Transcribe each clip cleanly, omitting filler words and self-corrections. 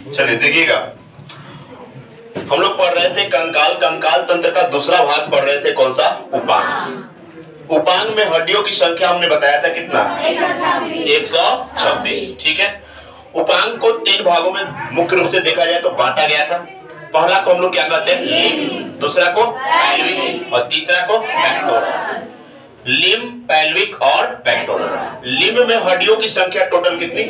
चलिए देखिएगा, हम लोग पढ़ रहे थे कंकाल। कंकाल तंत्र का दूसरा भाग पढ़ रहे थे, कौन सा? उपांग। उपांग में हड्डियों की संख्या हमने बताया था कितना? 126। ठीक है। उपांग को 3 भागों में मुख्य रूप से देखा जाए तो बांटा गया था। पहला को हम लोग क्या कहते हैं? लिम्ब, दूसरा को पैल्विक और तीसरा को पेक्टोरल। लिम्ब, पैल्विक और पेक्टोरल। लिम्ब में हड्डियों की संख्या टोटल कितनी?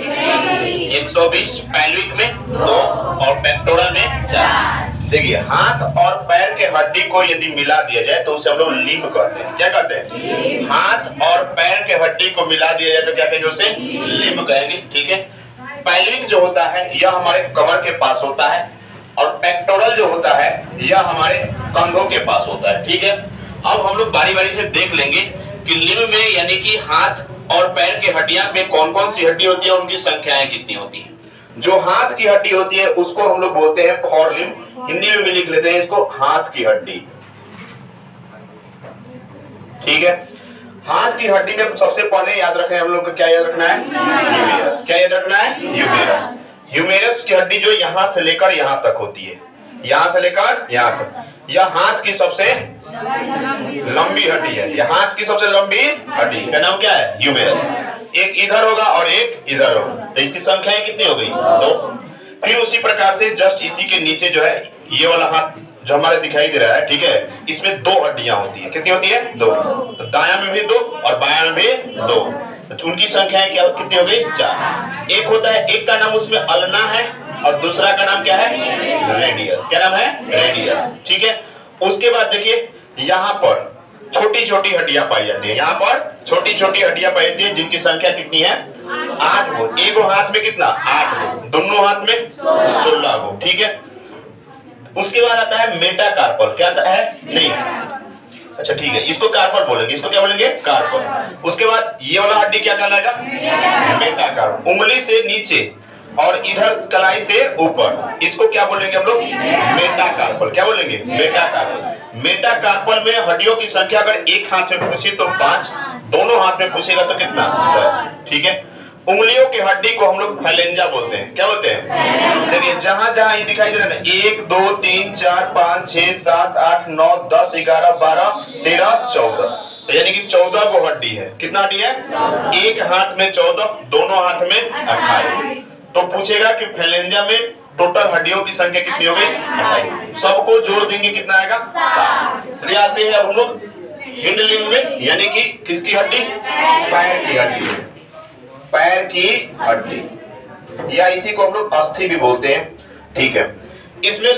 120। पैल्विक में 2 और पेक्टोरल में 4। देखिए, हाथ और पैर के हड्डी को यदि मिला दिया जाए तो उसे हम लोग लिम्ब कहते हैं। क्या कहते हैं? हाथ और पैर के हड्डी को मिला दिया जाए तो क्या कहेंगे? उसे लिम्ब कहेंगे। ठीक है। पैल्विक जो होता है यह हमारे कमर के पास होता है और पेक्टोरल जो होता है यह हमारे कंधों के पास होता है। ठीक है। अब हम लोग बारी बारी से देख लेंगे कि लिम्ब में यानी कि हाथ और पैर की हड्डियां में कौन कौन सी हड्डी होती है, उनकी संख्याएं कितनी होती हैं। जो हाथ की हड्डी होती है उसको हम लोग बोलते हैं फोरलिम्ब। हिंदी में भी लिख लेते हैं इसको हाथ की हड्डी। ठीक है। हाथ की हड्डी में सबसे पहले याद रखें हम लोग को, क्या याद रखना है? ह्यूमेरस। क्या याद रखना है? ह्यूमेरस। ह्यूमेरस की हड्डी जो यहां से लेकर यहां तक होती है, यहां से लेकर यहां तक, यह हाथ की सबसे लंबी हड्डी है। यह हाथ की सबसे लंबी हड्डी का नाम क्या है? ह्यूमेरस। एक इधर होगा और एक इधर होगा, तो इसकी संख्याएं कितनी हो गई? 2। फिर उसी प्रकार से जस्ट इसी के नीचे जो है ये वाला हाथ जो हमारे दिखाई दे रहा है, ठीक है, इसमें 2 हड्डियां होती है। कितनी होती है? 2। तो दायां में भी 2 और बायां में भी 2, तो उनकी संख्याएं क्या कितनी हो गई? 4। एक होता है, एक का नाम उसमें अल्ना है और दूसरा का नाम क्या है? रेडियस। क्या नाम है? रेडियस। ठीक है। उसके बाद देखिए, यहाँ पर छोटी छोटी हड्डियां पाई जाती है। यहाँ पर छोटी छोटी हड्डियां पाई जाती है जिनकी संख्या कितनी है? 8 गो। एक हाथ में कितना? 8 गो। दोनों हाथ में 16 गो। ठीक है। उसके बाद आता है मेटाकार्पल। क्या आता है? नहीं, अच्छा ठीक है, इसको कार्पल बोलेंगे। इसको क्या बोलेंगे? कार्पल। उसके बाद ये वाला हड्डी क्या कहलाएगा? मेटाकार्पल। उंगली से नीचे और इधर कलाई से ऊपर, इसको क्या बोलेंगे हम लोग? मेटाकार्पल। क्या बोलेंगे? मेटाकार्पल। मेटाकार्पल में हड्डियों की संख्या अगर एक हाथ में पूछे तो 5, दोनों हाथ में पूछेगा तो कितना? 10। ठीक है। उंगलियों की हड्डी को हम लोग फैलेंजा बोलते हैं। क्या बोलते हैं? देखिए, जहां जहां ये दिखाई दे रहा है ना, 1 2 3 4 5 6 7 8 9 10 11 12 13 14, यानी कि 14 को हड्डी है। कितना हड्डी है? एक हाथ में 14, दोनों हाथ में 28। तो पूछेगा कि फैलेंजा में टोटल हड्डियों की संख्या कितनी हो गई? सबको जोड़ देंगे कितना आएगा? 7। चलिए आते हैं अब हम लोग हिंड लिम्ब में, यानी कि किसकी हड्डी? पैर की हड्डी। पैर की हड्डी या इसी को हम लोग अस्थि भी बोलते हैं। ठीक है। इसमें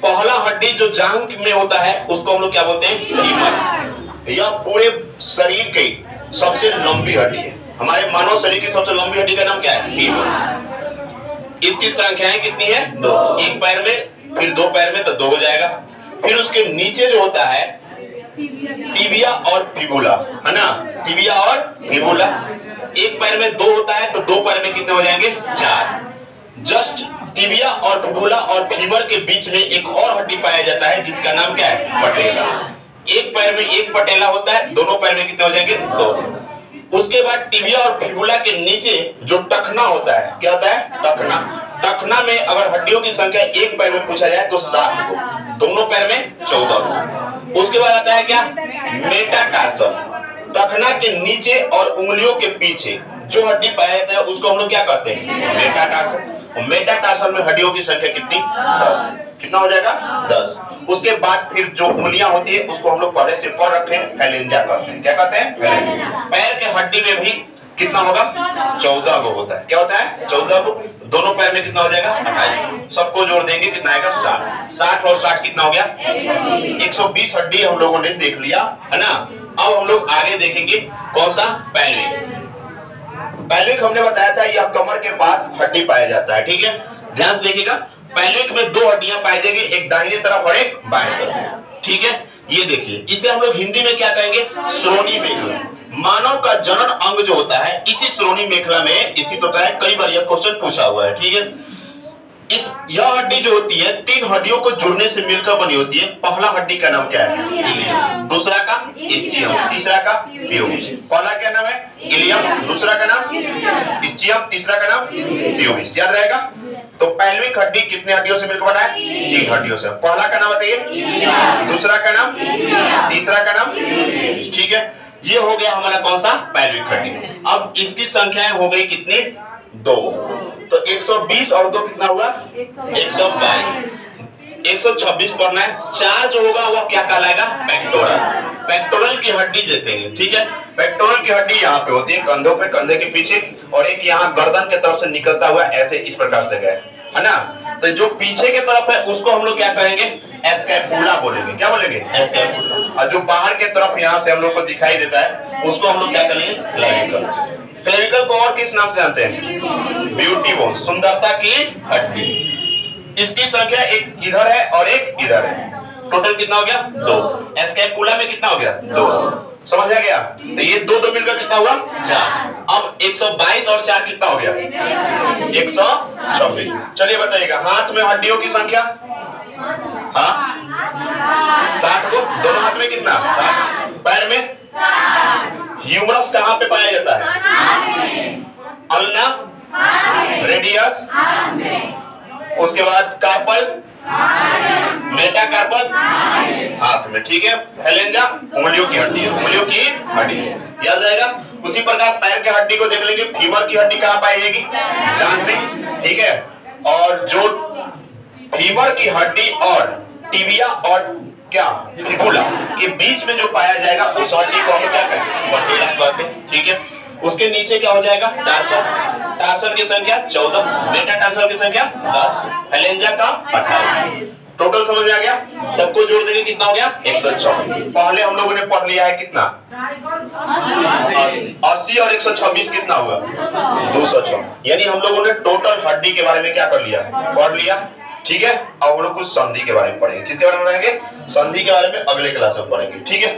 पहला हड्डी जो जांघ में होता है उसको हम लोग क्या बोलते हैं? फीमर। यह पूरे शरीर की सबसे लंबी हड्डी है। हमारे मानव शरीर की सबसे लंबी हड्डी का नाम क्या है? फीमर। इसकी संख्याएं कितनी है? 2। एक पैर में, फिर 2 पैर में तो 2 हो जाएगा। फिर उसके नीचे जो होता है टिबिया और फिबुला, है ना? टिबिया और फिबुला। एक पैर में 2 होता है तो 2 पैर में कितने हो जाएंगे? 4। जस्ट टिबिया और फिबुला और फीमर के बीच में एक और हड्डी पाया जाता है जिसका नाम क्या है? पटेला। एक पैर में एक पटेला होता है, दोनों पैर में कितने हो जाएंगे? 2। उसके बाद टिबिया और फिबुला के नीचे जो टखना होता है, क्या होता है? टखना। टखना में अगर हड्डियों की संख्या एक पैर में पूछा जाए तो 7 को, दोनों पैर में 14 को। उसके बाद आता है क्या? मेटाटार्सल। टखना के नीचे और उंगलियों के पीछे जो हड्डी पाया जाता है उसको हम लोग क्या कहते हैं? मेटाटार्सल। मेटाटार्सल में हड्डियों की संख्या कितनी? 10। कितना हो जाएगा? 10। उसके बाद फिर जो उंगलियां होती है उसको हम लोग पहले से पढ़ रखे हैं, फैलेंजा कहते हैं। क्या कहते हैं? फैलेंजा। पैर के हड्डी में भी कितना होगा? 14 को होता है। क्या होता है? 14 को। दोनों पैर में कितना हो जाएगा? 28। सबको जोड़ देंगे कितना आएगा? 60। 60 और 60 कितना हो गया? 120 हड्डी हम लोगों ने देख लिया, है ना? अब हम लोग आगे देखेंगे कौन सा? पैल्विक। पैल्विक हमने बताया था यह कमर के पास हड्डी पाया जाता है। ठीक है। ध्यान से देखिएगा, पैल्विक में 2 हड्डियां पाई जाएगी, एक दाहिने तरफ और एक बाएं तरफ। ठीक है। ये देखिए, इसे हम लोग हिंदी में क्या कहेंगे? श्रोणि मेखला। मानव का जनन अंग जो होता है इसी श्रोणि मेखला में स्थित होता है। कई बार यह क्वेश्चन पूछा हुआ है। ठीक है। यह हड्डी जो होती है 3 हड्डियों को जुड़ने से मिलकर बनी होती है। पहला हड्डी का नाम क्या है? इलियम। दूसरा का इस्चियम। तीसरा का प्यूबिस। पहला क्या नाम है? इलियम। दूसरा का नाम इस्चियम। तीसरा का नाम प्यूबिस। याद रहेगा। तो पैल्विक हड्डी कितने हड्डियों से मिलकर बना है? 3 हड्डियों से। पहला का नाम बताइए, दूसरा का नाम, तीसरा का नाम, ठीक है। ये हो गया हमारा कौन सा? पैल्विक हड्डी। अब इसकी संख्याएं हो गई कितनी? 2। तो 120 और 2 कितना हुआ? 122। 126 पढ़ना है। 4 जो होगा वो क्या कहलाएगा? पेक्टोरल। पेक्टोरल की हड्डी देते हैं, ठीक है। पेक्टोरल की हड्डी यहाँ पे होती है, कंधों पे, कंधे के पीछे, और एक यहाँ गर्दन के तरफ से निकलता हुआ ऐसे इस प्रकार से गया है ना। तो जो पीछे के तरफ है उसको हम लोग क्या कहेंगे? स्कैपुला बोलेंगे। क्या बोलेंगे? स्कैपुला। और जो बाहर के तरफ यहाँ से हम लोग को दिखाई देता है उसको हम लोग क्या करेंगे? क्लेविकल। क्लेविकल को और किस नाम से जानते हैं? ब्यूटी बोन, सुंदरता की हड्डी। इसकी संख्या एक इधर है और एक इधर है। टोटल कितना हो गया? 2। स्कैपुला में कितना हो गया? 2। समझ आ गया? तो ये 2 मिलकर कितना हुआ? 4। अब 122 और 4 कितना हो गया? 126। चलिए बताइएगा, हाथ में हड्डियों की संख्या? हाँ, 60 को। दोनों हाथ में कितना? 60। पैर में? ह्यूमरस कहाँ पे पाया जाता है? अल्ना, रेडियस, उसके बाद कार्पल, मेटाकार्पल, हाथ में, ठीक है। हेलेंजा उंगलियों की हड्डी है, उंगलियों की हड्डी याद रहेगा। उसी प्रकार पैर की हड्डी को देख लेंगे। फीमर की हड्डी कहाँ पाई जाएगी? जांघ में, ठीक है। और जो फीमर की हड्डी और टिबिया और क्या फिबुला के बीच में जो पाया जाएगा उस हड्डी को हम क्या कहेंगे? वर्टिब्रा कहते हैं, ठीक है। उसके नीचे क्या हो जाएगा? टार्सल। टार्सल की संख्या 14, मेटाटार्सल की संख्या 10, हेलेंजा का 28। टोटल समझ में आ गया? सबको जोड़ देंगे कितना हो गया? 124। पहले हम लोगों ने पढ़ लिया है कितना? 80 और 126 कितना हुआ? 206। यानी हम लोगों ने टोटल हड्डी के बारे में क्या कर लिया? पढ़ लिया, ठीक है। अब हम लोग कुछ संधि के बारे में पढ़ेंगे। किसके बारे में पढ़ेंगे? संधि के बारे में अगले क्लास में पढ़ेंगे, ठीक है।